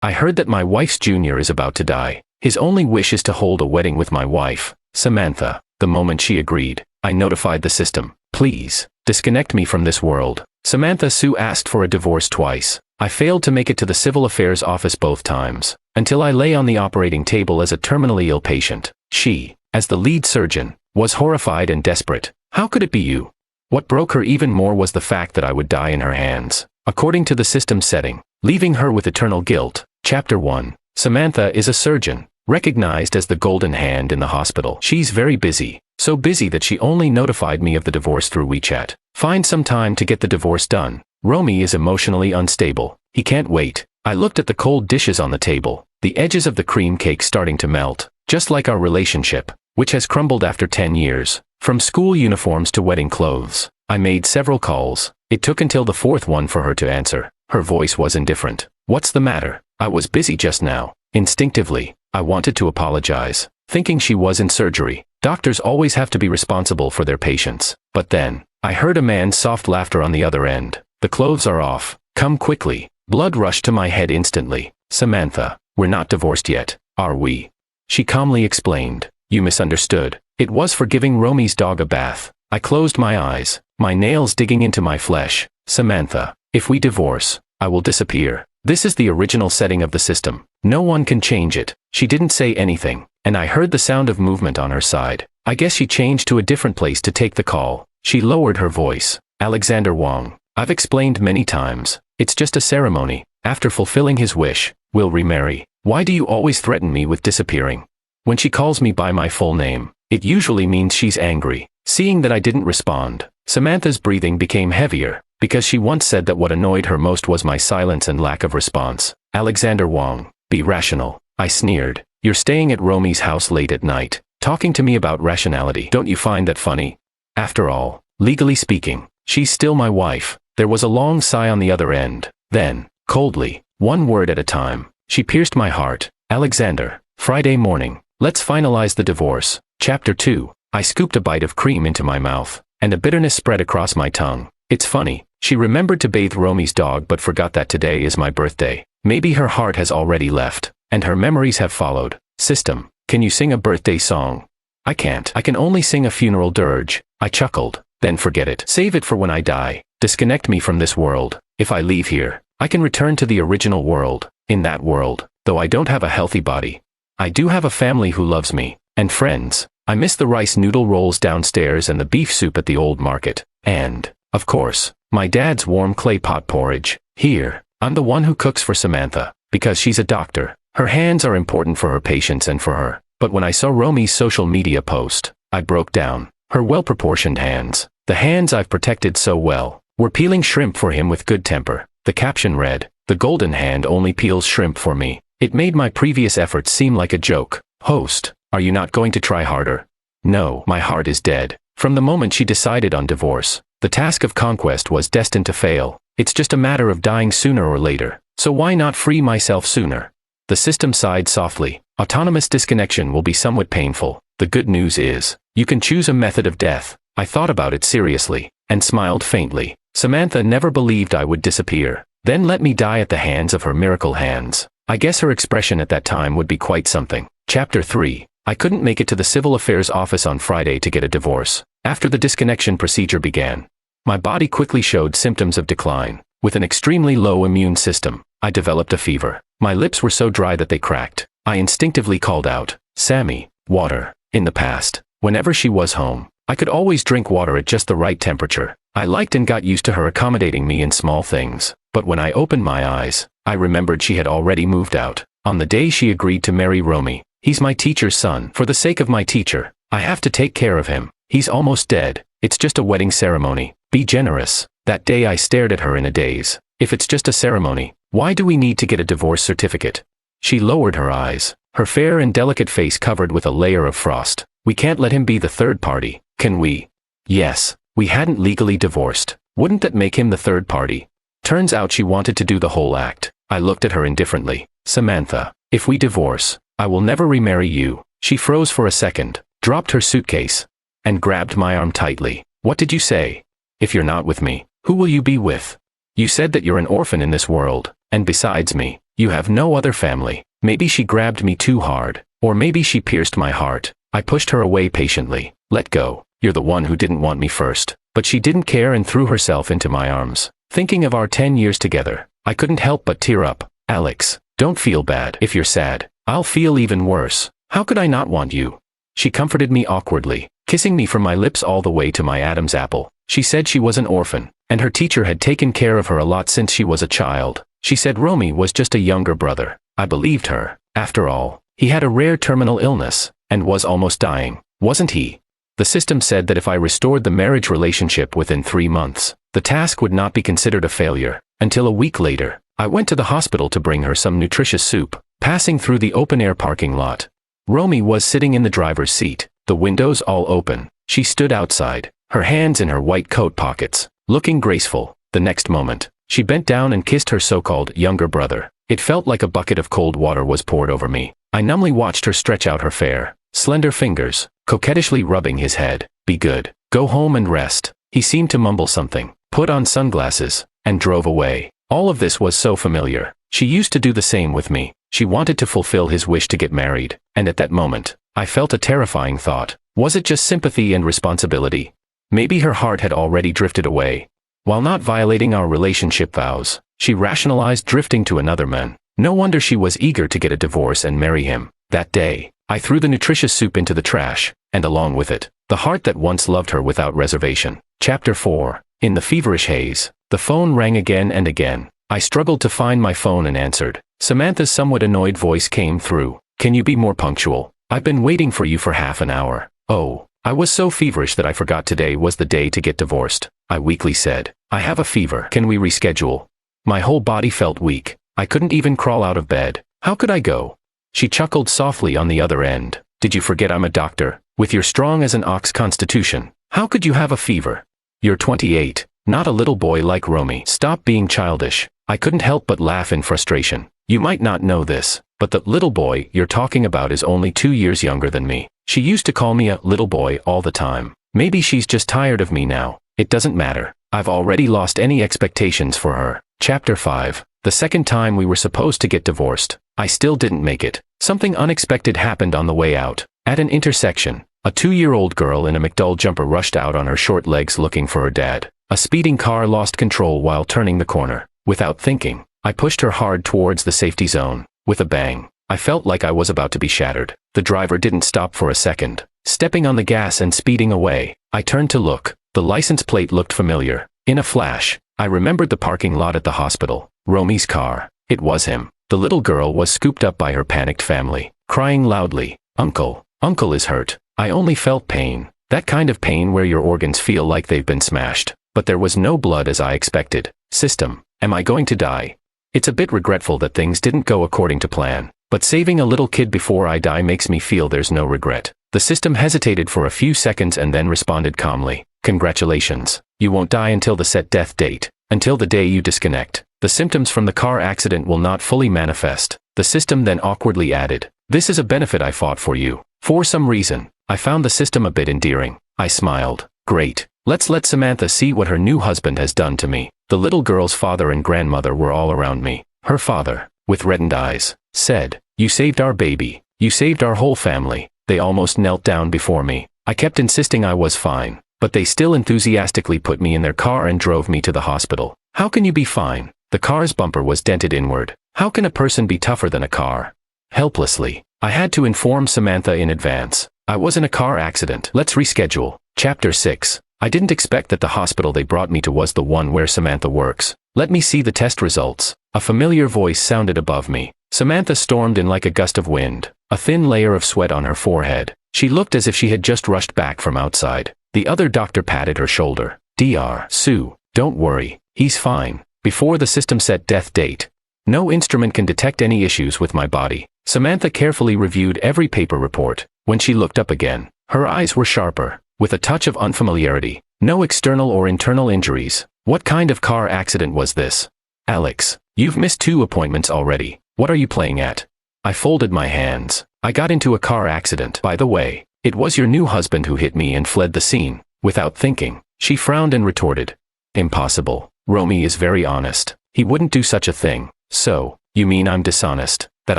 I heard that my wife's junior is about to die. His only wish is to hold a wedding with my wife, Samantha. The moment she agreed, I notified the system. Please, disconnect me from this world. Samantha Sue asked for a divorce twice. I failed to make it to the civil affairs office both times, until I lay on the operating table as a terminally ill patient. She, as the lead surgeon, was horrified and desperate. How could it be you? What broke her even more was the fact that I would die in her hands, according to the system setting, leaving her with eternal guilt. Chapter 1. Samantha is a surgeon, recognized as the golden hand in the hospital. She's very busy, so busy that she only notified me of the divorce through WeChat. Find some time to get the divorce done. Romy is emotionally unstable. He can't wait. I looked at the cold dishes on the table, the edges of the cream cake starting to melt, just like our relationship, which has crumbled after 10 years. From school uniforms to wedding clothes. I made several calls. It took until the fourth one for her to answer. Her voice was indifferent. What's the matter? I was busy just now. Instinctively, I wanted to apologize, thinking she was in surgery. Doctors always have to be responsible for their patients. But then, I heard a man's soft laughter on the other end. The clothes are off. Come quickly. Blood rushed to my head instantly. Samantha, we're not divorced yet, are we? She calmly explained. You misunderstood. It was for giving Romy's dog a bath. I closed my eyes, my nails digging into my flesh. Samantha, if we divorce, I will disappear. This is the original setting of the system. No one can change it. She didn't say anything, and I heard the sound of movement on her side. I guess she changed to a different place to take the call. She lowered her voice. Alexander Wong, I've explained many times. It's just a ceremony. After fulfilling his wish, we'll remarry. Why do you always threaten me with disappearing? When she calls me by my full name, it usually means she's angry. Seeing that I didn't respond, Samantha's breathing became heavier, because she once said that what annoyed her most was my silence and lack of response. Alexander Wong, be rational. I sneered. You're staying at Romy's house late at night, talking to me about rationality. Don't you find that funny? After all, legally speaking, she's still my wife. There was a long sigh on the other end. Then, coldly, one word at a time, she pierced my heart. Alexander, Friday morning. Let's finalize the divorce. Chapter 2. I scooped a bite of cream into my mouth, and a bitterness spread across my tongue. It's funny, she remembered to bathe Romy's dog but forgot that today is my birthday. Maybe her heart has already left, and her memories have followed. System, can you sing a birthday song? I can't. I can only sing a funeral dirge. I chuckled. Then forget it. Save it for when I die. Disconnect me from this world. If I leave here, I can return to the original world. In that world, though I don't have a healthy body, I do have a family who loves me, and friends. I miss the rice noodle rolls downstairs and the beef soup at the old market. And, of course, my dad's warm clay pot porridge. Here, I'm the one who cooks for Samantha, because she's a doctor. Her hands are important for her patients and for her. But when I saw Romy's social media post, I broke down. Her well-proportioned hands, the hands I've protected so well, were peeling shrimp for him with good temper. The caption read, "The golden hand only peels shrimp for me." It made my previous efforts seem like a joke. Host, are you not going to try harder? No, my heart is dead. From the moment she decided on divorce, the task of conquest was destined to fail. It's just a matter of dying sooner or later. So why not free myself sooner? The system sighed softly. Autonomous disconnection will be somewhat painful. The good news is, you can choose a method of death. I thought about it seriously, and smiled faintly. Samantha never believed I would disappear. Then let me die at the hands of her miracle hands. I guess her expression at that time would be quite something. Chapter 3. I couldn't make it to the civil affairs office on Friday to get a divorce. After the disconnection procedure began, my body quickly showed symptoms of decline. With an extremely low immune system, I developed a fever. My lips were so dry that they cracked. I instinctively called out, "Sammy, water." In the past, whenever she was home, I could always drink water at just the right temperature. I liked and got used to her accommodating me in small things. But when I opened my eyes, I remembered she had already moved out. On the day she agreed to marry Romy. He's my teacher's son. For the sake of my teacher, I have to take care of him. He's almost dead. It's just a wedding ceremony. Be generous. That day I stared at her in a daze. If it's just a ceremony, why do we need to get a divorce certificate? She lowered her eyes, her fair and delicate face covered with a layer of frost. We can't let him be the third party, can we? Yes, we hadn't legally divorced. Wouldn't that make him the third party? Turns out she wanted to do the whole act. I looked at her indifferently. Samantha, if we divorce, I will never remarry you. She froze for a second, dropped her suitcase, and grabbed my arm tightly. What did you say? If you're not with me, who will you be with? You said that you're an orphan in this world, and besides me, You have no other family. Maybe she grabbed me too hard. Or maybe she pierced my heart. I pushed her away patiently. Let go. You're the one who didn't want me first. But she didn't care and threw herself into my arms. Thinking of our 10 years together, I couldn't help but tear up. Alex, don't feel bad. If you're sad, I'll feel even worse. How could I not want you? She comforted me awkwardly, kissing me from my lips all the way to my Adam's apple. She said she was an orphan, and her teacher had taken care of her a lot since she was a child. She said Romy was just a younger brother. I believed her. After all, he had a rare terminal illness, and was almost dying, wasn't he? The system said that if I restored the marriage relationship within 3 months, the task would not be considered a failure. Until a week later, I went to the hospital to bring her some nutritious soup, passing through the open-air parking lot. Romy was sitting in the driver's seat, the windows all open. She stood outside, her hands in her white coat pockets, looking graceful. The next moment, she bent down and kissed her so-called younger brother. It felt like a bucket of cold water was poured over me. I numbly watched her stretch out her fair, slender fingers, coquettishly rubbing his head. Be good. Go home and rest. He seemed to mumble something, put on sunglasses, and drove away. All of this was so familiar. She used to do the same with me. She wanted to fulfill his wish to get married, and at that moment, I felt a terrifying thought. Was it just sympathy and responsibility? Maybe her heart had already drifted away. While not violating our relationship vows, she rationalized drifting to another man. No wonder she was eager to get a divorce and marry him. That day, I threw the nutritious soup into the trash, and along with it, the heart that once loved her without reservation. Chapter 4. In the feverish haze, the phone rang again and again. I struggled to find my phone and answered. Samantha's somewhat annoyed voice came through. Can you be more punctual? I've been waiting for you for half an hour. Oh, I was so feverish that I forgot today was the day to get divorced. I weakly said. I have a fever. Can we reschedule? My whole body felt weak. I couldn't even crawl out of bed. How could I go? She chuckled softly on the other end. Did you forget I'm a doctor? With your strong as an ox constitution, how could you have a fever? You're 28, not a little boy like Romy. Stop being childish. I couldn't help but laugh in frustration. You might not know this, but the little boy you're talking about is only 2 years younger than me. She used to call me a little boy all the time. Maybe she's just tired of me now. It doesn't matter. I've already lost any expectations for her. Chapter 5. The second time we were supposed to get divorced, I still didn't make it. Something unexpected happened on the way out. At an intersection, a 2-year-old girl in a McDowell jumper rushed out on her short legs looking for her dad. A speeding car lost control while turning the corner. Without thinking, I pushed her hard towards the safety zone. With a bang, I felt like I was about to be shattered. The driver didn't stop for a second, stepping on the gas and speeding away. I turned to look. The license plate looked familiar. In a flash, I remembered the parking lot at the hospital. Romy's car. It was him. The little girl was scooped up by her panicked family, crying loudly. Uncle. Uncle is hurt. I only felt pain. That kind of pain where your organs feel like they've been smashed. But there was no blood as I expected. System. Am I going to die? It's a bit regretful that things didn't go according to plan. But saving a little kid before I die makes me feel there's no regret. The system hesitated for a few seconds and then responded calmly. Congratulations. You won't die until the set death date. Until the day you disconnect. The symptoms from the car accident will not fully manifest. The system then awkwardly added. This is a benefit I fought for you. For some reason, I found the system a bit endearing. I smiled. Great. Let's let Samantha see what her new husband has done to me. The little girl's father and grandmother were all around me. Her father, with reddened eyes, said, You saved our baby. You saved our whole family. They almost knelt down before me. I kept insisting I was fine, but they still enthusiastically put me in their car and drove me to the hospital. How can you be fine? The car's bumper was dented inward. How can a person be tougher than a car? Helplessly, I had to inform Samantha in advance. I was in a car accident. Let's reschedule. Chapter 6. I didn't expect that the hospital they brought me to was the one where Samantha works. Let me see the test results. A familiar voice sounded above me. Samantha stormed in like a gust of wind, a thin layer of sweat on her forehead. She looked as if she had just rushed back from outside. The other doctor patted her shoulder. Dr. Sue, don't worry, he's fine. Before the system set death date, no instrument can detect any issues with my body. Samantha carefully reviewed every paper report. When she looked up again, her eyes were sharper, with a touch of unfamiliarity. No external or internal injuries. What kind of car accident was this? Alex, you've missed 2 appointments already. What are you playing at? I folded my hands. I got into a car accident. By the way, it was your new husband who hit me and fled the scene. Without thinking, she frowned and retorted. Impossible. Romy is very honest. He wouldn't do such a thing. So, You mean I'm dishonest, that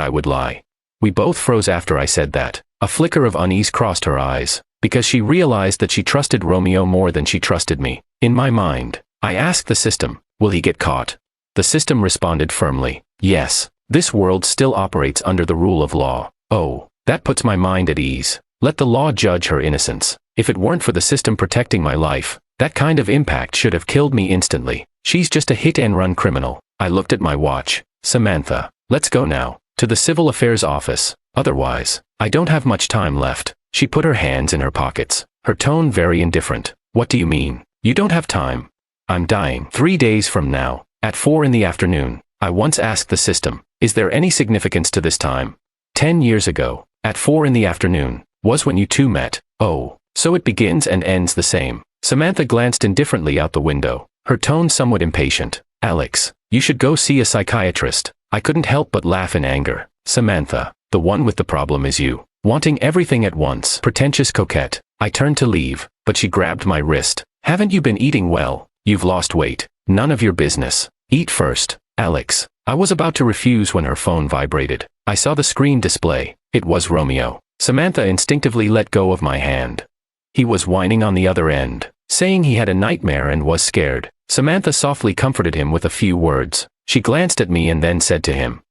I would lie? We both froze after I said that. A flicker of unease crossed her eyes, because she realized that she trusted Romeo more than she trusted me. In my mind, I asked the system, will he get caught? The system responded firmly, yes. This world still operates under the rule of law. Oh, that puts my mind at ease. Let the law judge her innocence. If it weren't for the system protecting my life, that kind of impact should have killed me instantly. She's just a hit-and-run criminal. I looked at my watch. Samantha, let's go now, to the civil affairs office. Otherwise, I don't have much time left. She put her hands in her pockets, her tone very indifferent. What do you mean? You don't have time? I'm dying. 3 days from now, at 4 in the afternoon, I once asked the system, is there any significance to this time? 10 years ago, at 4 in the afternoon, was when you two met. Oh, so it begins and ends the same. Samantha glanced indifferently out the window, her tone somewhat impatient. Alex, you should go see a psychiatrist. I couldn't help but laugh in anger. Samantha, the one with the problem is you. Wanting everything at once. Pretentious coquette. I turned to leave, but she grabbed my wrist. Haven't you been eating well? You've lost weight. None of your business. Eat first, Alex. I was about to refuse when her phone vibrated. I saw the screen display. It was Romeo. Samantha instinctively let go of my hand. He was whining on the other end, saying he had a nightmare and was scared. Samantha softly comforted him with a few words. She glanced at me and then said to him,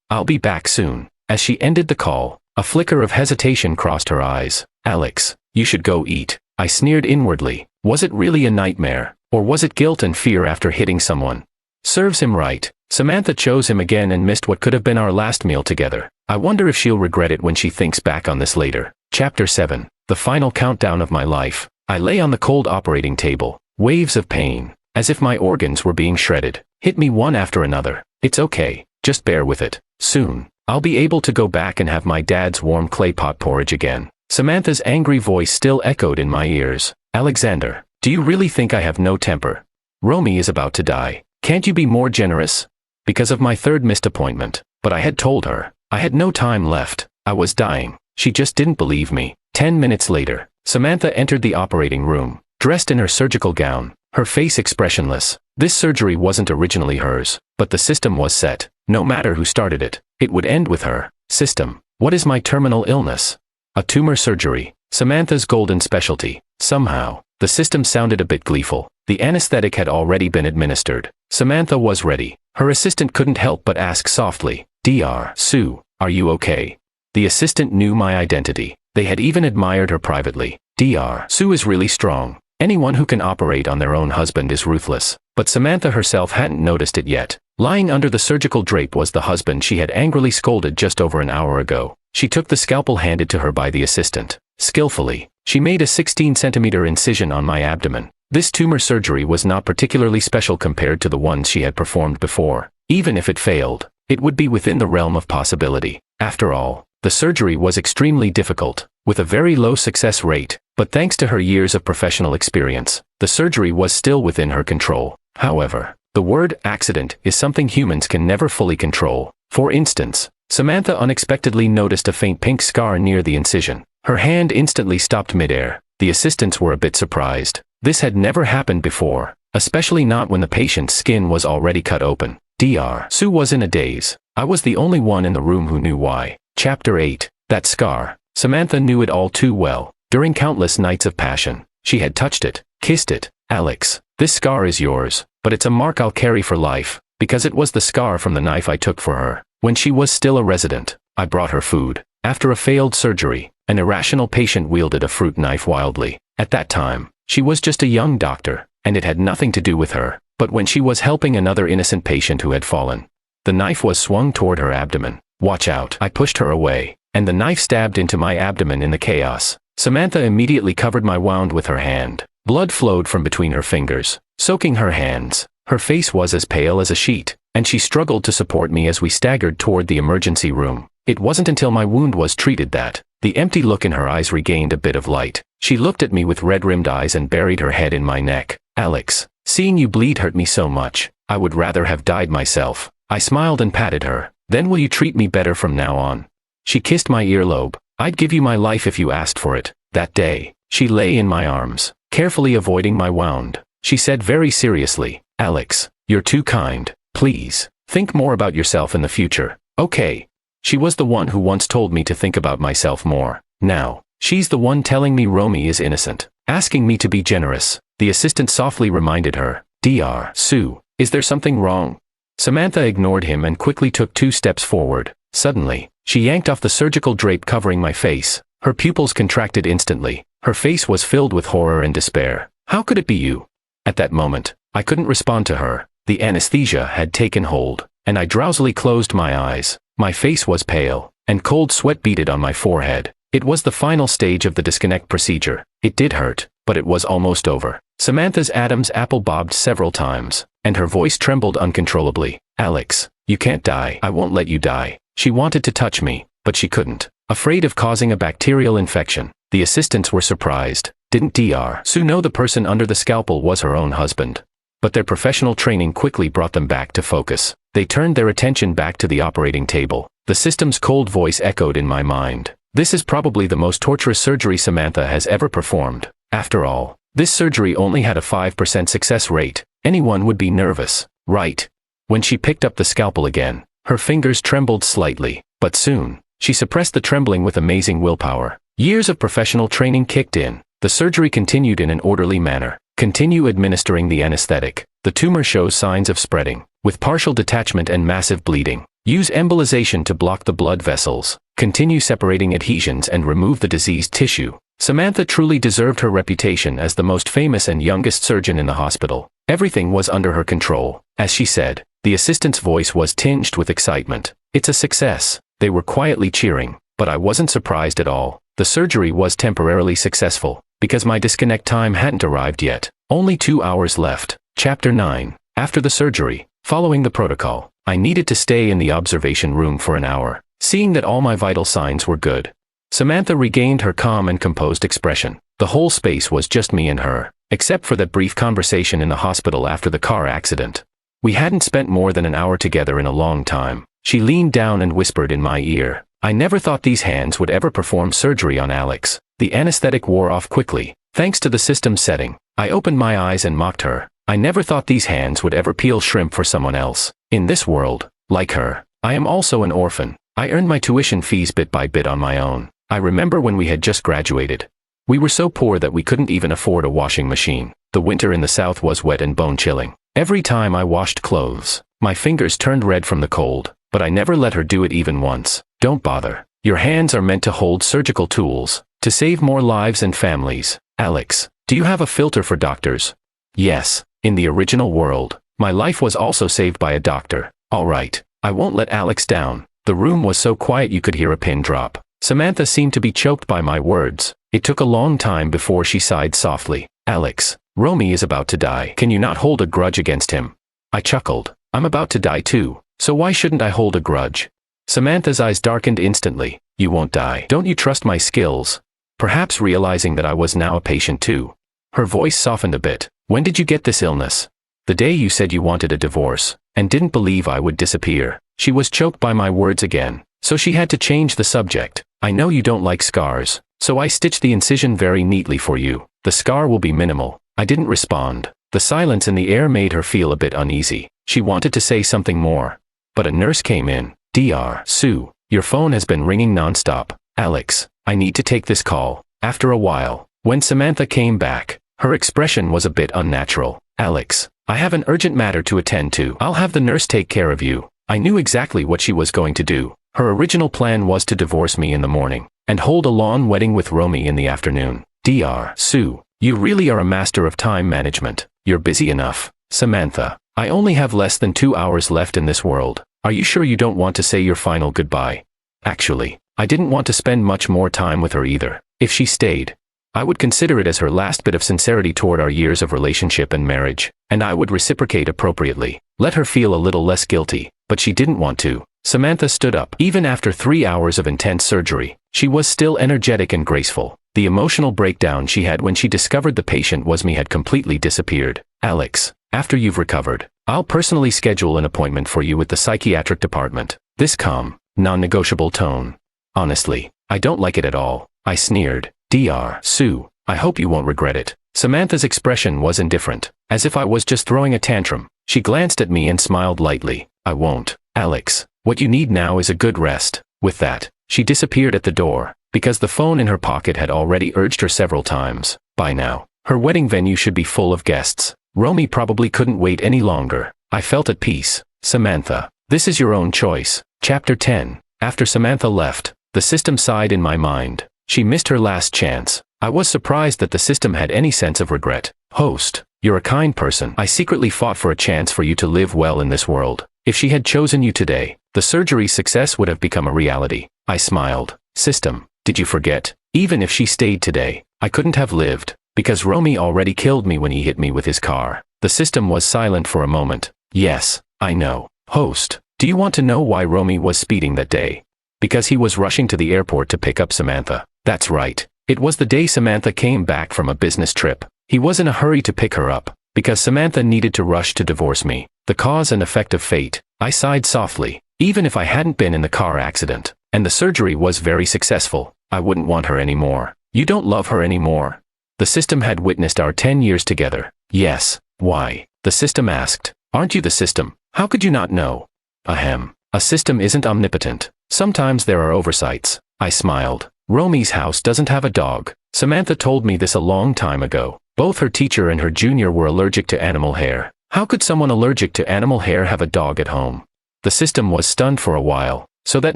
I'll be back soon. As she ended the call, a flicker of hesitation crossed her eyes. Alex, you should go eat. I sneered inwardly. Was it really a nightmare, or was it guilt and fear after hitting someone? Serves him right. Samantha chose him again and missed what could have been our last meal together. I wonder if she'll regret it when she thinks back on this later. Chapter 7. The final countdown of my life. I lay on the cold operating table. Waves of pain, as if my organs were being shredded, hit me one after another. It's okay, just bear with it. Soon, I'll be able to go back and have my dad's warm clay pot porridge again. Samantha's angry voice still echoed in my ears. Alexander, do you really think I have no temper? Romy is about to die. Can't you be more generous? Because of my third missed appointment. But I had told her. I had no time left. I was dying. She just didn't believe me. 10 minutes later, Samantha entered the operating room, dressed in her surgical gown, her face expressionless. This surgery wasn't originally hers, but the system was set. No matter who started it, it would end with her. System, what is my terminal illness? A tumor surgery, Samantha's golden specialty. Somehow, the system sounded a bit gleeful. The anesthetic had already been administered. Samantha was ready. Her assistant couldn't help but ask softly, Dr. Sue, are you okay? The assistant knew my identity. They had even admired her privately. Dr. Sue is really strong. Anyone who can operate on their own husband is ruthless. But Samantha herself hadn't noticed it yet. Lying under the surgical drape was the husband she had angrily scolded just over an hour ago. She took the scalpel handed to her by the assistant. Skillfully, she made a 16-centimeter incision on my abdomen. This tumor surgery was not particularly special compared to the ones she had performed before. Even if it failed, it would be within the realm of possibility. After all, the surgery was extremely difficult, with a very low success rate, but thanks to her years of professional experience, the surgery was still within her control. However, the word accident is something humans can never fully control. For instance, Samantha unexpectedly noticed a faint pink scar near the incision. Her hand instantly stopped midair. The assistants were a bit surprised. This had never happened before, especially not when the patient's skin was already cut open. Dr. Sue was in a daze. I was the only one in the room who knew why. Chapter 8. That scar. Samantha knew it all too well. During countless nights of passion, she had touched it, kissed it. Alex, this scar is yours, but it's a mark I'll carry for life, because it was the scar from the knife I took for her. When she was still a resident, I brought her food. After a failed surgery, an irrational patient wielded a fruit knife wildly. At that time, she was just a young doctor, and it had nothing to do with her. But when she was helping another innocent patient who had fallen, the knife was swung toward her abdomen. Watch out. I pushed her away, and the knife stabbed into my abdomen in the chaos. Samantha immediately covered my wound with her hand. Blood flowed from between her fingers, soaking her hands. Her face was as pale as a sheet, and she struggled to support me as we staggered toward the emergency room. It wasn't until my wound was treated that the empty look in her eyes regained a bit of light. She looked at me with red-rimmed eyes and buried her head in my neck. Alex, seeing you bleed hurt me so much. I would rather have died myself. I smiled and patted her. Then will you treat me better from now on? She kissed my earlobe. I'd give you my life if you asked for it. That day, she lay in my arms, carefully avoiding my wound. She said very seriously, Alex, you're too kind. Please, Think more about yourself in the future, okay? She was the one who once told me to think about myself more. Now, she's the one telling me Romy is innocent, asking me to be generous. The assistant softly reminded her, Dr. Sue, is there something wrong? Samantha ignored him and quickly took 2 steps forward. Suddenly, she yanked off the surgical drape covering my face. Her pupils contracted instantly. Her face was filled with horror and despair. How could it be you? At that moment, I couldn't respond to her. The anesthesia had taken hold, and I drowsily closed my eyes. My face was pale, and cold sweat beaded on my forehead. It was the final stage of the disconnect procedure. It did hurt, but it was almost over. Samantha's Adam's apple bobbed several times, and her voice trembled uncontrollably. Alex, you can't die. I won't let you die. She wanted to touch me, but she couldn't. Afraid of causing a bacterial infection, the assistants were surprised. Didn't Dr. Sue know the person under the scalpel was her own husband? But their professional training quickly brought them back to focus. They turned their attention back to the operating table. The system's cold voice echoed in my mind. This is probably the most torturous surgery Samantha has ever performed. After all, this surgery only had a 5% success rate. Anyone would be nervous, right? When she picked up the scalpel again, her fingers trembled slightly, but soon, she suppressed the trembling with amazing willpower. Years of professional training kicked in. The surgery continued in an orderly manner. Continue administering the anesthetic. The tumor shows signs of spreading, with partial detachment and massive bleeding. Use embolization to block the blood vessels. Continue separating adhesions and remove the diseased tissue. Samantha truly deserved her reputation as the most famous and youngest surgeon in the hospital. Everything was under her control. As she said, the assistant's voice was tinged with excitement. It's a success. They were quietly cheering, but I wasn't surprised at all. The surgery was temporarily successful, because my disconnect time hadn't arrived yet. Only 2 hours left. Chapter 9. After the surgery, following the protocol, I needed to stay in the observation room for an hour, seeing that all my vital signs were good. Samantha regained her calm and composed expression. The whole space was just me and her, except for that brief conversation in the hospital after the car accident. We hadn't spent more than an hour together in a long time. She leaned down and whispered in my ear, I never thought these hands would ever perform surgery on Alex. The anesthetic wore off quickly, thanks to the system setting. I opened my eyes and mocked her. I never thought these hands would ever peel shrimp for someone else. In this world, like her, I am also an orphan. I earned my tuition fees bit by bit on my own. I remember when we had just graduated. We were so poor that we couldn't even afford a washing machine. The winter in the South was wet and bone-chilling. Every time I washed clothes, my fingers turned red from the cold, but I never let her do it even once. Don't bother. Your hands are meant to hold surgical tools, to save more lives and families. Alex, do you have a filter for doctors? Yes, in the original world, my life was also saved by a doctor. All right, I won't let Alex down. The room was so quiet you could hear a pin drop. Samantha seemed to be choked by my words. It took a long time before she sighed softly. Alex, Romy is about to die. Can you not hold a grudge against him? I chuckled. I'm about to die too, so why shouldn't I hold a grudge? Samantha's eyes darkened instantly. You won't die. Don't you trust my skills? Perhaps realizing that I was now a patient too. Her voice softened a bit. When did you get this illness? The day you said you wanted a divorce, and didn't believe I would disappear. She was choked by my words again, so she had to change the subject. I know you don't like scars, so I stitched the incision very neatly for you. The scar will be minimal. I didn't respond. The silence in the air made her feel a bit uneasy. She wanted to say something more, but a nurse came in. Dr. Sue, your phone has been ringing nonstop. Alex, I need to take this call. After a while, when Samantha came back, her expression was a bit unnatural. Alex, I have an urgent matter to attend to. I'll have the nurse take care of you. I knew exactly what she was going to do. Her original plan was to divorce me in the morning, and hold a lawn wedding with Romy in the afternoon. Dr. Sue, you really are a master of time management. You're busy enough. Samantha, I only have less than 2 hours left in this world. Are you sure you don't want to say your final goodbye? Actually, I didn't want to spend much more time with her either. If she stayed, I would consider it as her last bit of sincerity toward our years of relationship and marriage, and I would reciprocate appropriately. Let her feel a little less guilty, but she didn't want to. Samantha stood up. Even after 3 hours of intense surgery, she was still energetic and graceful. The emotional breakdown she had when she discovered the patient was me had completely disappeared. Alex, after you've recovered, I'll personally schedule an appointment for you with the psychiatric department. This calm, non-negotiable tone. Honestly, I don't like it at all. I sneered. Dr. Sue, I hope you won't regret it. Samantha's expression was indifferent, as if I was just throwing a tantrum. She glanced at me and smiled lightly. I won't. Alex, what you need now is a good rest. With that, she disappeared at the door, because the phone in her pocket had already urged her several times. By now, her wedding venue should be full of guests. Romy probably couldn't wait any longer. I felt at peace. Samantha, this is your own choice. Chapter 10. After Samantha left, the system sighed in my mind. She missed her last chance. I was surprised that the system had any sense of regret. Host, you're a kind person. I secretly fought for a chance for you to live well in this world. If she had chosen you today, the surgery's success would have become a reality. I smiled. System, did you forget? Even if she stayed today, I couldn't have lived, because Romy already killed me when he hit me with his car. The system was silent for a moment. Yes, I know. Host, do you want to know why Romy was speeding that day? Because he was rushing to the airport to pick up Samantha. That's right. It was the day Samantha came back from a business trip. He was in a hurry to pick her up, because Samantha needed to rush to divorce me. The cause and effect of fate. I sighed softly. Even if I hadn't been in the car accident, and the surgery was very successful, I wouldn't want her anymore. You don't love her anymore? The system had witnessed our 10 years together. Yes. Why? The system asked. Aren't you the system? How could you not know? Ahem. A system isn't omnipotent. Sometimes there are oversights. I smiled. Romy's house doesn't have a dog. Samantha told me this a long time ago. Both her teacher and her junior were allergic to animal hair. How could someone allergic to animal hair have a dog at home? The system was stunned for a while. So that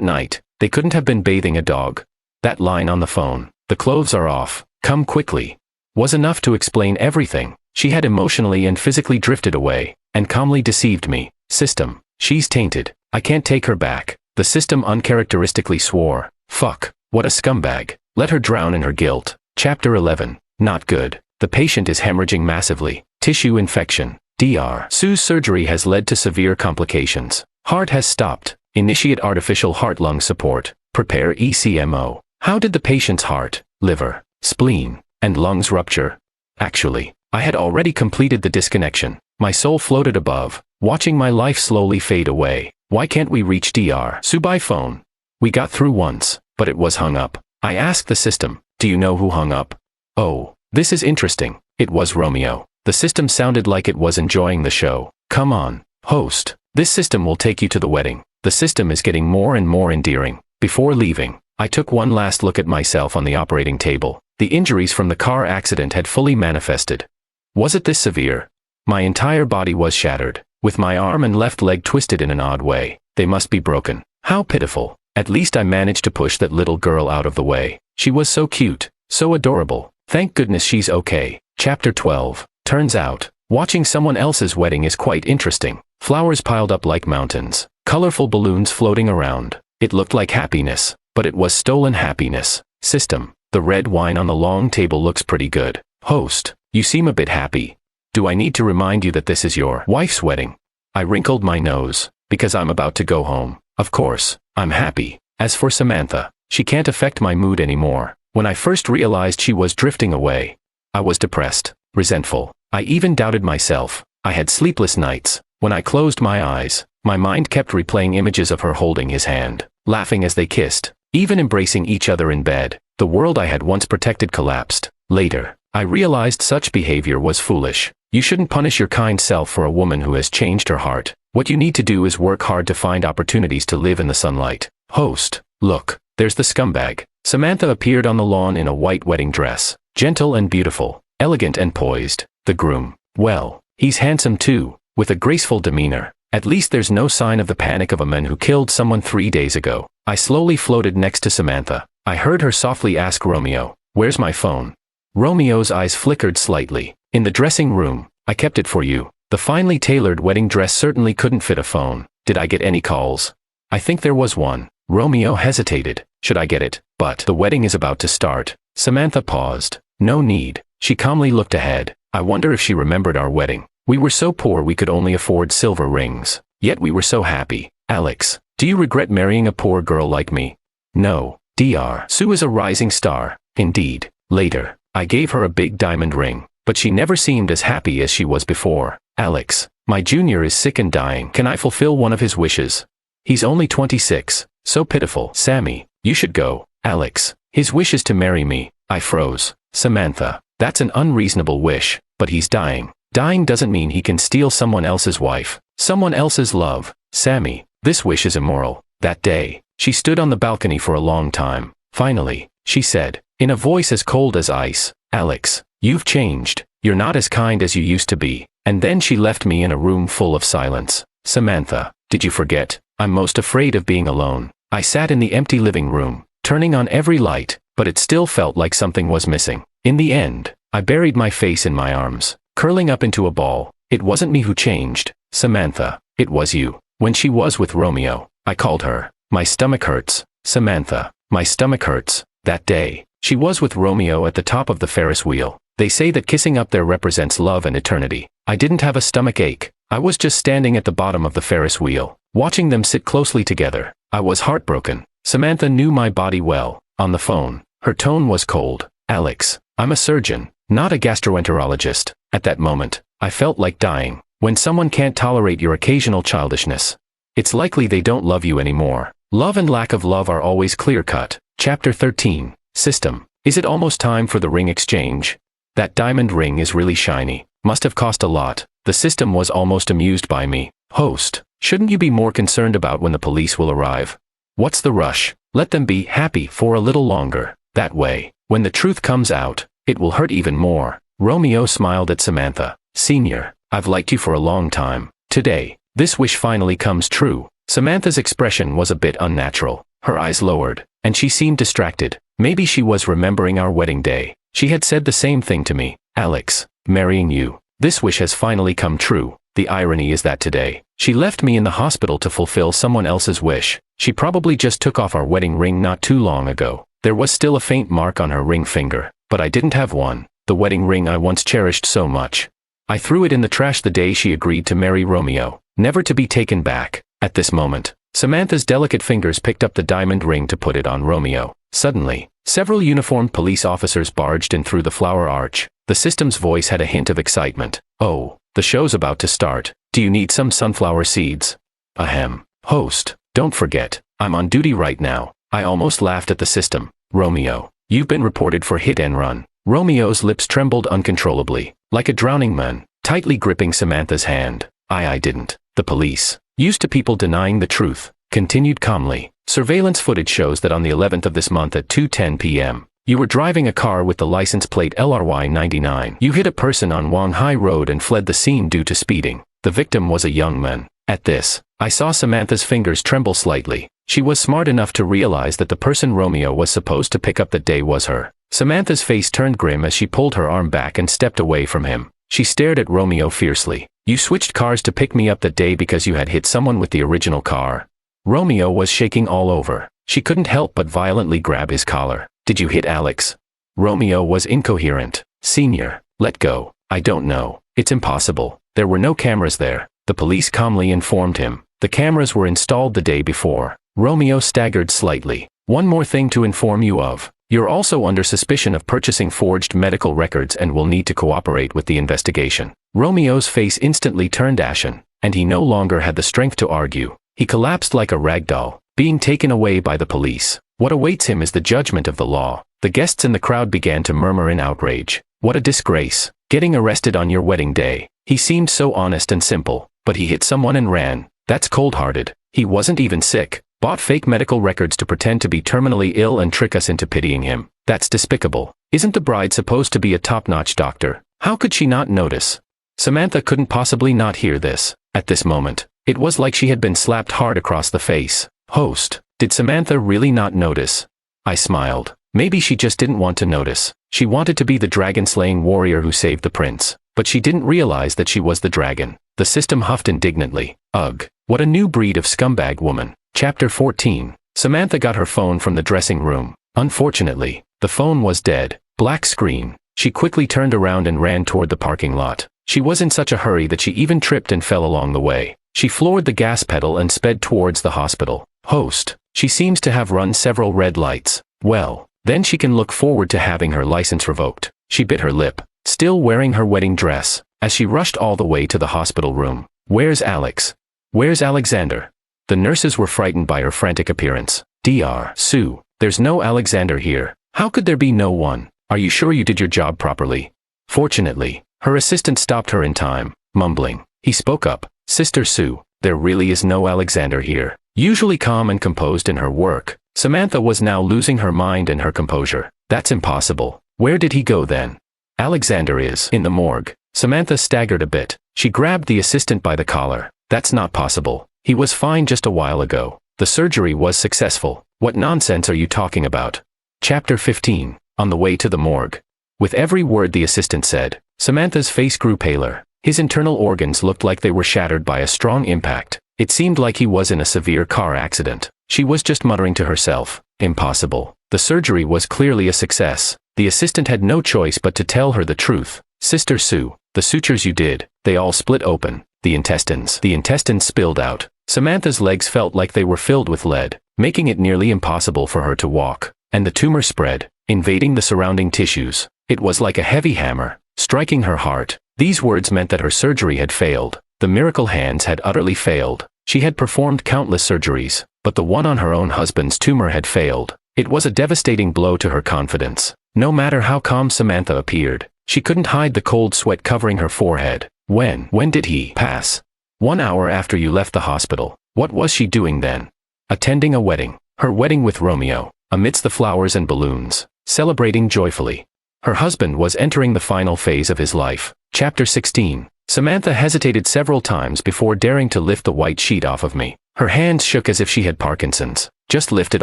night, they couldn't have been bathing a dog. That line on the phone, the clothes are off, come quickly, was enough to explain everything. She had emotionally and physically drifted away, and calmly deceived me. System, she's tainted. I can't take her back. The system uncharacteristically swore. Fuck, what a scumbag. Let her drown in her guilt. Chapter 11. Not good. The patient is hemorrhaging massively. Tissue infection. Dr. Sue's surgery has led to severe complications. Heart has stopped. Initiate artificial heart-lung support. Prepare ECMO. How did the patient's heart, liver, spleen, and lungs rupture? Actually, I had already completed the disconnection. My soul floated above, watching my life slowly fade away. Why can't we reach Dr. Sue by phone? We got through once, but it was hung up. I asked the system, do you know who hung up? Oh, this is interesting. It was Romeo. The system sounded like it was enjoying the show. Come on, host. This system will take you to the wedding. The system is getting more and more endearing. Before leaving, I took one last look at myself on the operating table. The injuries from the car accident had fully manifested. Was it this severe? My entire body was shattered, with my arm and left leg twisted in an odd way. They must be broken. How pitiful. At least I managed to push that little girl out of the way. She was so cute, so adorable. Thank goodness she's okay. Chapter 12. Turns out, watching someone else's wedding is quite interesting. Flowers piled up like mountains. Colorful balloons floating around. It looked like happiness, but it was stolen happiness. System, the red wine on the long table looks pretty good. Host, you seem a bit happy. Do I need to remind you that this is your wife's wedding? I wrinkled my nose, because I'm about to go home. Of course, I'm happy. As for Samantha, she can't affect my mood anymore. When I first realized she was drifting away, I was depressed, resentful. I even doubted myself. I had sleepless nights. When I closed my eyes, my mind kept replaying images of her holding his hand, laughing as they kissed, even embracing each other in bed. The world I had once protected collapsed. Later, I realized such behavior was foolish. You shouldn't punish your kind self for a woman who has changed her heart. What you need to do is work hard to find opportunities to live in the sunlight. Host, look, there's the scumbag. Samantha appeared on the lawn in a white wedding dress, gentle and beautiful, elegant and poised. The groom, well, he's handsome too, with a graceful demeanor. At least there's no sign of the panic of a man who killed someone 3 days ago. I slowly floated next to Samantha. I heard her softly ask Romeo, where's my phone? Romeo's eyes flickered slightly. In the dressing room, I kept it for you. The finely tailored wedding dress certainly couldn't fit a phone. Did I get any calls? I think there was one. Romeo hesitated. Should I get it? But the wedding is about to start. Samantha paused. No need. She calmly looked ahead. I wonder if she remembered our wedding. We were so poor we could only afford silver rings. Yet we were so happy. Alex, do you regret marrying a poor girl like me? No. Dr. Sue is a rising star. Indeed. Later, I gave her a big diamond ring, but she never seemed as happy as she was before. Alex, my junior is sick and dying. Can I fulfill one of his wishes? He's only 26. So pitiful. Sammy, you should go. Alex, his wish is to marry me. I froze. Samantha, that's an unreasonable wish, but he's dying. Dying doesn't mean he can steal someone else's wife, someone else's love. Sammy, this wish is immoral. That day, she stood on the balcony for a long time. Finally, she said, in a voice as cold as ice, Alex, you've changed. You're not as kind as you used to be. And then she left me in a room full of silence. Samantha, did you forget? I'm most afraid of being alone. I sat in the empty living room, turning on every light, but it still felt like something was missing. In the end, I buried my face in my arms, curling up into a ball. It wasn't me who changed, Samantha. It was you. When she was with Romeo, I called her. My stomach hurts, Samantha. My stomach hurts. That day, she was with Romeo at the top of the Ferris wheel. They say that kissing up there represents love and eternity. I didn't have a stomach ache. I was just standing at the bottom of the Ferris wheel, watching them sit closely together. I was heartbroken. Samantha knew my body well. On the phone, her tone was cold. Alex, I'm a surgeon, not a gastroenterologist. At that moment, I felt like dying. When someone can't tolerate your occasional childishness, it's likely they don't love you anymore. Love and lack of love are always clear-cut. Chapter 13. System. Is it almost time for the ring exchange? That diamond ring is really shiny. Must have cost a lot. The system was almost amused by me. Host, shouldn't you be more concerned about when the police will arrive? What's the rush? Let them be happy for a little longer. That way, when the truth comes out, it will hurt even more. Romeo smiled at Samantha. Senior, I've liked you for a long time. Today, this wish finally comes true. Samantha's expression was a bit unnatural. Her eyes lowered, and she seemed distracted. Maybe she was remembering our wedding day. She had said the same thing to me. Alex, marrying you. This wish has finally come true. The irony is that today, she left me in the hospital to fulfill someone else's wish. She probably just took off our wedding ring not too long ago. There was still a faint mark on her ring finger, but I didn't have one. The wedding ring I once cherished so much. I threw it in the trash the day she agreed to marry Romeo, never to be taken back. At this moment, Samantha's delicate fingers picked up the diamond ring to put it on Romeo. Suddenly, several uniformed police officers barged in through the flower arch. The system's voice had a hint of excitement. Oh, the show's about to start. Do you need some sunflower seeds? Ahem. Host, don't forget, I'm on duty right now. I almost laughed at the system. Romeo, you've been reported for hit and run. Romeo's lips trembled uncontrollably, like a drowning man, tightly gripping Samantha's hand. I didn't. The police, used to people denying the truth, continued calmly. Surveillance footage shows that on the 11th of this month at 2:10 p.m., you were driving a car with the license plate LRY 99. You hit a person on Wang Hai Road and fled the scene due to speeding. The victim was a young man. At this, I saw Samantha's fingers tremble slightly. She was smart enough to realize that the person Romeo was supposed to pick up that day was her. Samantha's face turned grim as she pulled her arm back and stepped away from him. She stared at Romeo fiercely. You switched cars to pick me up that day because you had hit someone with the original car. Romeo was shaking all over. She couldn't help but violently grab his collar. Did you hit Alex? Romeo was incoherent. Senior, let go. I don't know. It's impossible. There were no cameras there. The police calmly informed him. The cameras were installed the day before. Romeo staggered slightly. One more thing to inform you of. You're also under suspicion of purchasing forged medical records and will need to cooperate with the investigation. Romeo's face instantly turned ashen, and he no longer had the strength to argue. He collapsed like a rag doll, being taken away by the police. What awaits him is the judgment of the law. The guests in the crowd began to murmur in outrage. What a disgrace. Getting arrested on your wedding day. He seemed so honest and simple, but he hit someone and ran. That's cold-hearted. He wasn't even sick. Bought fake medical records to pretend to be terminally ill and trick us into pitying him. That's despicable. Isn't the bride supposed to be a top-notch doctor? How could she not notice? Samantha couldn't possibly not hear this. At this moment, it was like she had been slapped hard across the face. Host, did Samantha really not notice? I smiled. Maybe she just didn't want to notice. She wanted to be the dragon-slaying warrior who saved the prince. But she didn't realize that she was the dragon. The system huffed indignantly. Ugh, what a new breed of scumbag woman. Chapter 14. Samantha got her phone from the dressing room. Unfortunately, the phone was dead. Black screen. She quickly turned around and ran toward the parking lot. She was in such a hurry that she even tripped and fell along the way. She floored the gas pedal and sped towards the hospital. Host, she seems to have run several red lights. Well, then she can look forward to having her license revoked. She bit her lip, still wearing her wedding dress, as she rushed all the way to the hospital room. Where's Alex? Where's Alexander? The nurses were frightened by her frantic appearance. Dr. Sue, there's no Alexander here. How could there be no one? Are you sure you did your job properly? Fortunately, her assistant stopped her in time, mumbling. He spoke up. Sister Sue, There really is no Alexander here. Usually calm and composed in her work, Samantha was now losing her mind and her composure. That's impossible. Where did he go then? Alexander is in the morgue. Samantha staggered a bit. She grabbed the assistant by the collar. That's not possible. He was fine just a while ago. The surgery was successful. What nonsense are you talking about? Chapter 15. On the way to the morgue. With every word the assistant said, Samantha's face grew paler. His internal organs looked like they were shattered by a strong impact. It seemed like he was in a severe car accident. She was just muttering to herself, impossible. The surgery was clearly a success. The assistant had no choice but to tell her the truth. Sister Sue, the sutures you did, they all split open. The intestines spilled out. Samantha's legs felt like they were filled with lead, making it nearly impossible for her to walk. And the tumor spread, invading the surrounding tissues. It was like a heavy hammer, striking her heart. These words meant that her surgery had failed. The miracle hands had utterly failed. She had performed countless surgeries, but the one on her own husband's tumor had failed. It was a devastating blow to her confidence. No matter how calm Samantha appeared, she couldn't hide the cold sweat covering her forehead. When did he pass? 1 hour after you left the hospital. What was she doing then? Attending a wedding. Her wedding with Romeo, amidst the flowers and balloons, celebrating joyfully. Her husband was entering the final phase of his life. Chapter 16. Samantha hesitated several times before daring to lift the white sheet off of me. Her hands shook as if she had Parkinson's. Just lift it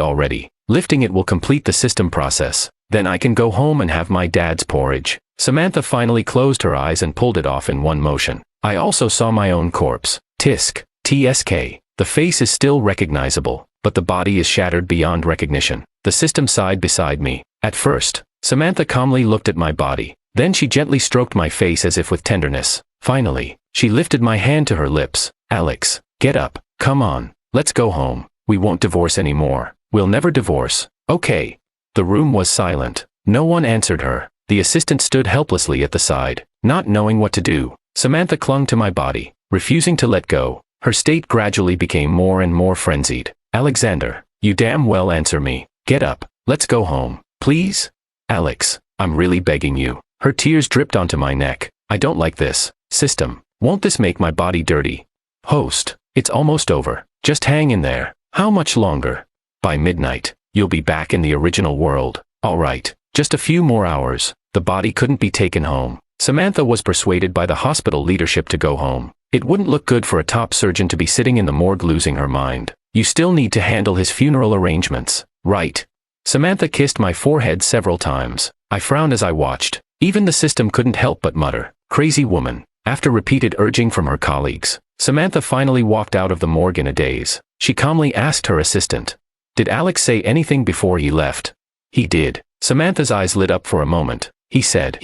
already. Lifting it will complete the system process. Then I can go home and have my dad's porridge. Samantha finally closed her eyes and pulled it off in one motion. I also saw my own corpse. Tisk. TSK. The face is still recognizable, but the body is shattered beyond recognition. The system sighed beside me. At first, Samantha calmly looked at my body. Then she gently stroked my face as if with tenderness. Finally, she lifted my hand to her lips. Alex, get up. Come on. Let's go home. We won't divorce anymore. We'll never divorce. Okay. The room was silent. No one answered her. The assistant stood helplessly at the side, not knowing what to do. Samantha clung to my body, refusing to let go. Her state gradually became more and more frenzied. Alexander, you damn well answer me. Get up. Let's go home. Please? Alex, I'm really begging you. Her tears dripped onto my neck. I don't like this. System, won't this make my body dirty? Host, it's almost over. Just hang in there. How much longer? By midnight, you'll be back in the original world. All right, just a few more hours. The body couldn't be taken home. Samantha was persuaded by the hospital leadership to go home. It wouldn't look good for a top surgeon to be sitting in the morgue losing her mind. You still need to handle his funeral arrangements, right? Samantha kissed my forehead several times. I frowned as I watched. Even the system couldn't help but mutter, crazy woman. After repeated urging from her colleagues, Samantha finally walked out of the morgue in a daze. She calmly asked her assistant, did Alex say anything before he left? He did. Samantha's eyes lit up for a moment. He said,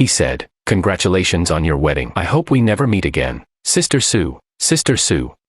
congratulations on your wedding. I hope we never meet again. Sister Sue,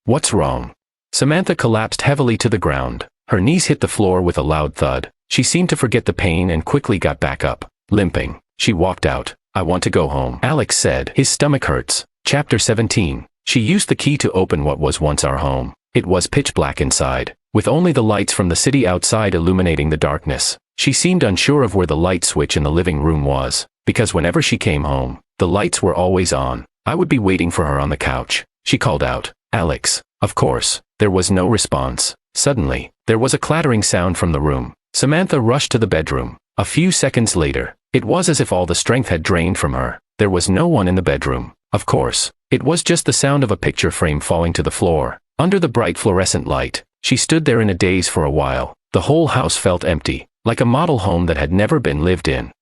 what's wrong? Samantha collapsed heavily to the ground. Her knees hit the floor with a loud thud. She seemed to forget the pain and quickly got back up. Limping, she walked out. I want to go home, Alex said. His stomach hurts. Chapter 17. She used the key to open what was once our home. It was pitch black inside, with only the lights from the city outside illuminating the darkness. She seemed unsure of where the light switch in the living room was, because whenever she came home, the lights were always on. I would be waiting for her on the couch. She called out, Alex. Of course, there was no response. Suddenly, there was a clattering sound from the room. Samantha rushed to the bedroom. A few seconds later, it was as if all the strength had drained from her. There was no one in the bedroom. Of course, it was just the sound of a picture frame falling to the floor. Under the bright fluorescent light, she stood there in a daze for a while. The whole house felt empty, like a model home that had never been lived in.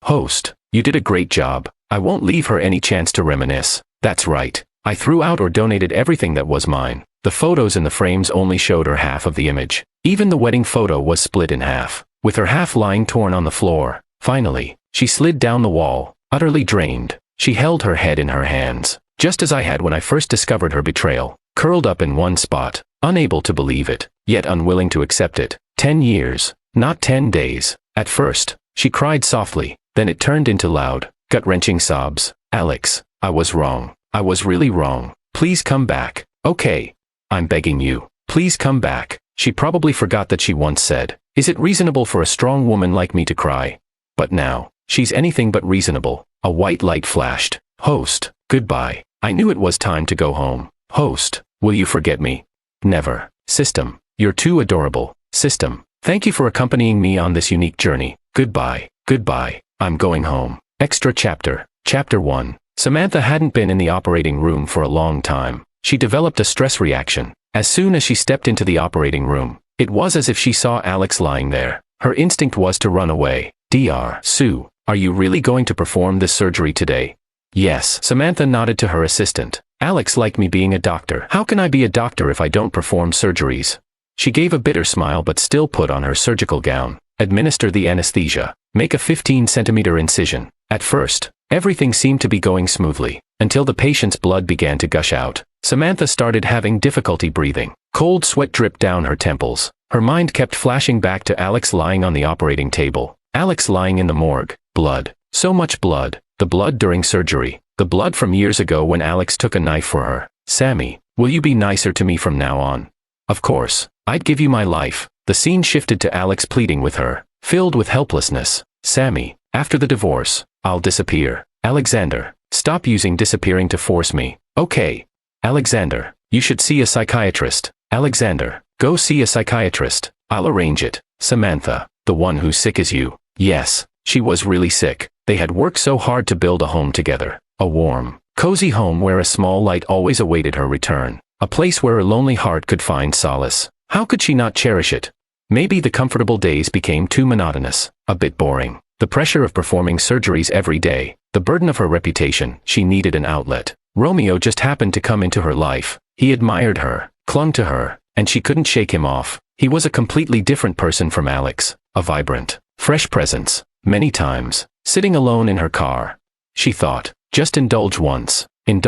Host, you did a great job. I won't leave her any chance to reminisce. That's right. I threw out or donated everything that was mine. The photos in the frames only showed her half of the image. Even the wedding photo was split in half, with her half lying torn on the floor. Finally, she slid down the wall, utterly drained. She held her head in her hands, just as I had when I first discovered her betrayal, curled up in one spot, unable to believe it, yet unwilling to accept it. 10 years, not 10 days. At first, she cried softly, then it turned into loud, gut-wrenching sobs. Alex, I was wrong. I was really wrong. Please come back. Okay. I'm begging you. Please come back. She probably forgot that she once said, is it reasonable for a strong woman like me to cry? But now, she's anything but reasonable. A white light flashed. Host, goodbye. I knew it was time to go home. Host, will you forget me? Never. System. You're too adorable. System. Thank you for accompanying me on this unique journey. Goodbye. Goodbye. I'm going home. Extra chapter. Chapter 1. Samantha hadn't been in the operating room for a long time. She developed a stress reaction. As soon as she stepped into the operating room, it was as if she saw Alex lying there. Her instinct was to run away. Dr. Sue, are you really going to perform this surgery today? Yes. Samantha nodded to her assistant. Alex liked me being a doctor. How can I be a doctor if I don't perform surgeries? She gave a bitter smile but still put on her surgical gown. Administer the anesthesia. Make a 15-centimeter incision. At first, everything seemed to be going smoothly, until the patient's blood began to gush out. Samantha started having difficulty breathing. Cold sweat dripped down her temples. Her mind kept flashing back to Alex lying on the operating table. Alex lying in the morgue. Blood. So much blood. The blood during surgery. The blood from years ago when Alex took a knife for her. Sammy, will you be nicer to me from now on? Of course. I'd give you my life. The scene shifted to Alex pleading with her, filled with helplessness. Sammy, after the divorce, I'll disappear. Alexander, stop using disappearing to force me. Okay. Alexander, you should see a psychiatrist. Alexander, go see a psychiatrist. I'll arrange it. Samantha, the one who's sick is you. Yes, she was really sick. They had worked so hard to build a home together. A warm, cozy home where a small light always awaited her return. A place where her lonely heart could find solace. How could she not cherish it? Maybe the comfortable days became too monotonous, a bit boring. The pressure of performing surgeries every day, the burden of her reputation, she needed an outlet. Romeo just happened to come into her life. He admired her, clung to her, and she couldn't shake him off. He was a completely different person from Alex, a vibrant, fresh presence. Many times, sitting alone in her car, she thought, just indulge once, and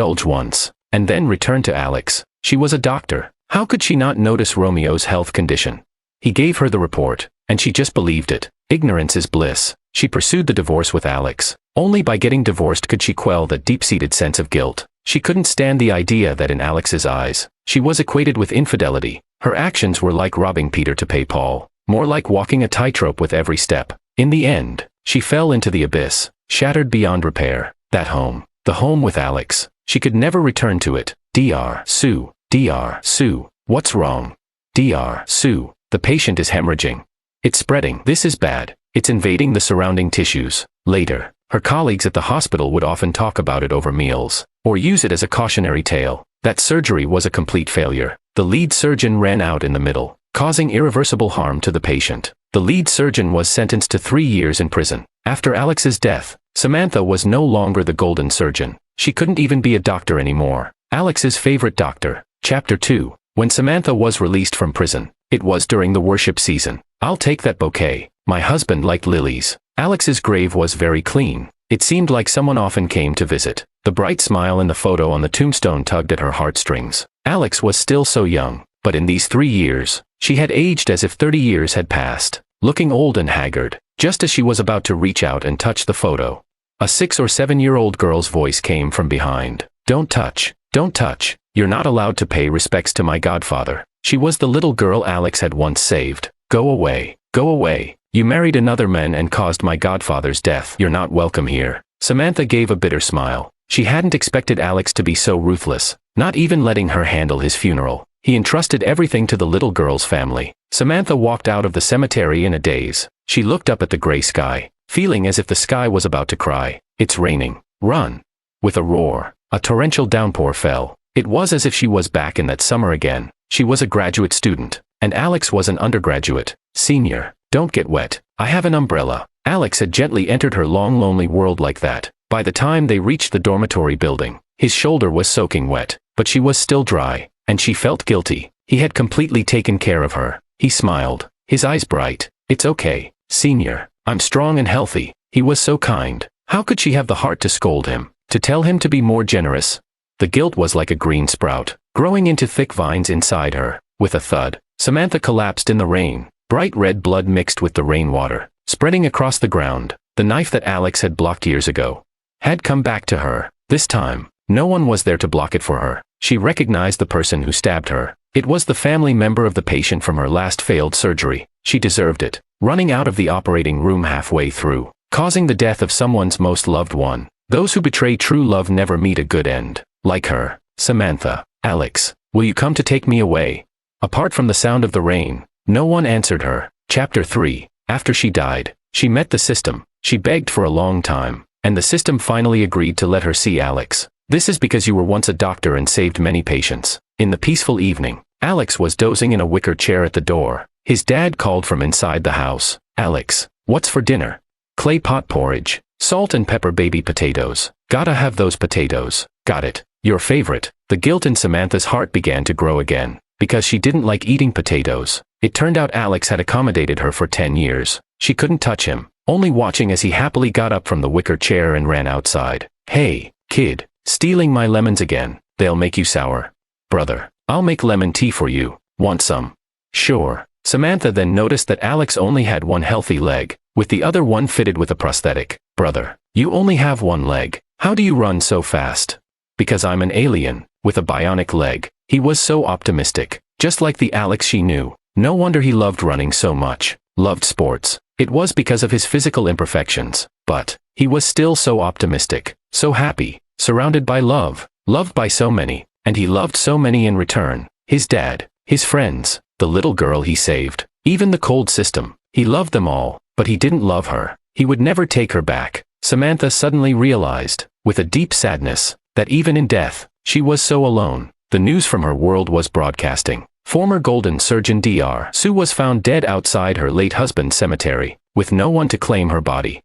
then return to Alex. She was a doctor. How could she not notice Romeo's health condition? He gave her the report, and she just believed it. Ignorance is bliss. She pursued the divorce with Alex. Only by getting divorced could she quell that deep-seated sense of guilt. She couldn't stand the idea that in Alex's eyes, she was equated with infidelity. Her actions were like robbing Peter to pay Paul, more like walking a tightrope with every step. In the end, she fell into the abyss, shattered beyond repair. That home, the home with Alex, she could never return to it. Dr. Sue. Dr. Sue, what's wrong? Dr. Sue, the patient is hemorrhaging. It's spreading. This is bad. It's invading the surrounding tissues. Later, her colleagues at the hospital would often talk about it over meals, or use it as a cautionary tale. That surgery was a complete failure. The lead surgeon ran out in the middle, causing irreversible harm to the patient. The lead surgeon was sentenced to 3 years in prison. After Alex's death, Samantha was no longer the golden surgeon. She couldn't even be a doctor anymore. Alex's favorite doctor. Chapter 2. When Samantha was released from prison, it was during the worship season. I'll take that bouquet. My husband liked lilies. Alex's grave was very clean. It seemed like someone often came to visit. The bright smile in the photo on the tombstone tugged at her heartstrings. Alex was still so young, but in these 3 years, she had aged as if 30 years had passed, looking old and haggard. Just as she was about to reach out and touch the photo, a 6 or 7-year-old girl's voice came from behind. Don't touch. Don't touch. You're not allowed to pay respects to my godfather. She was the little girl Alex had once saved. Go away. Go away. You married another man and caused my godfather's death. You're not welcome here. Samantha gave a bitter smile. She hadn't expected Alex to be so ruthless, not even letting her handle his funeral. He entrusted everything to the little girl's family. Samantha walked out of the cemetery in a daze. She looked up at the gray sky, feeling as if the sky was about to cry. It's raining. Run. With a roar, a torrential downpour fell. It was as if she was back in that summer again. She was a graduate student, and Alex was an undergraduate. Senior, don't get wet. I have an umbrella. Alex had gently entered her long lonely world like that. By the time they reached the dormitory building, his shoulder was soaking wet, but she was still dry, and she felt guilty. He had completely taken care of her. He smiled, his eyes bright. It's okay, senior. I'm strong and healthy. He was so kind. How could she have the heart to scold him, to tell him to be more generous? The guilt was like a green sprout, growing into thick vines inside her. With a thud, Samantha collapsed in the rain. Bright red blood mixed with the rainwater, spreading across the ground. The knife that Alex had blocked years ago had come back to her. This time, no one was there to block it for her. She recognized the person who stabbed her. It was the family member of the patient from her last failed surgery. She deserved it. Running out of the operating room halfway through, causing the death of someone's most loved one. Those who betray true love never meet a good end. Like her. Samantha. Alex, will you come to take me away? Apart from the sound of the rain, no one answered her. Chapter 3. After she died, she met the system. She begged for a long time, and the system finally agreed to let her see Alex. This is because you were once a doctor and saved many patients. In the peaceful evening, Alex was dozing in a wicker chair at the door. His dad called from inside the house. Alex, what's for dinner? Clay pot porridge, salt and pepper baby potatoes. Gotta have those potatoes. Got it. Your favorite. The guilt in Samantha's heart began to grow again, because she didn't like eating potatoes. It turned out Alex had accommodated her for 10 years. She couldn't touch him, only watching as he happily got up from the wicker chair and ran outside. Hey, kid, stealing my lemons again. They'll make you sour. Brother, I'll make lemon tea for you. Want some? Sure. Samantha then noticed that Alex only had one healthy leg, with the other one fitted with a prosthetic. Brother, you only have one leg. How do you run so fast? Because I'm an alien, with a bionic leg. He was so optimistic, just like the Alex she knew. No wonder he loved running so much, loved sports. It was because of his physical imperfections, but he was still so optimistic, so happy, surrounded by love, loved by so many, and he loved so many in return. His dad, his friends, the little girl he saved, even the cold system. He loved them all, but he didn't love her. He would never take her back. Samantha suddenly realized, with a deep sadness, that even in death, she was so alone. The news from her world was broadcasting. Former Golden Surgeon Dr. Sue was found dead outside her late husband's cemetery, with no one to claim her body.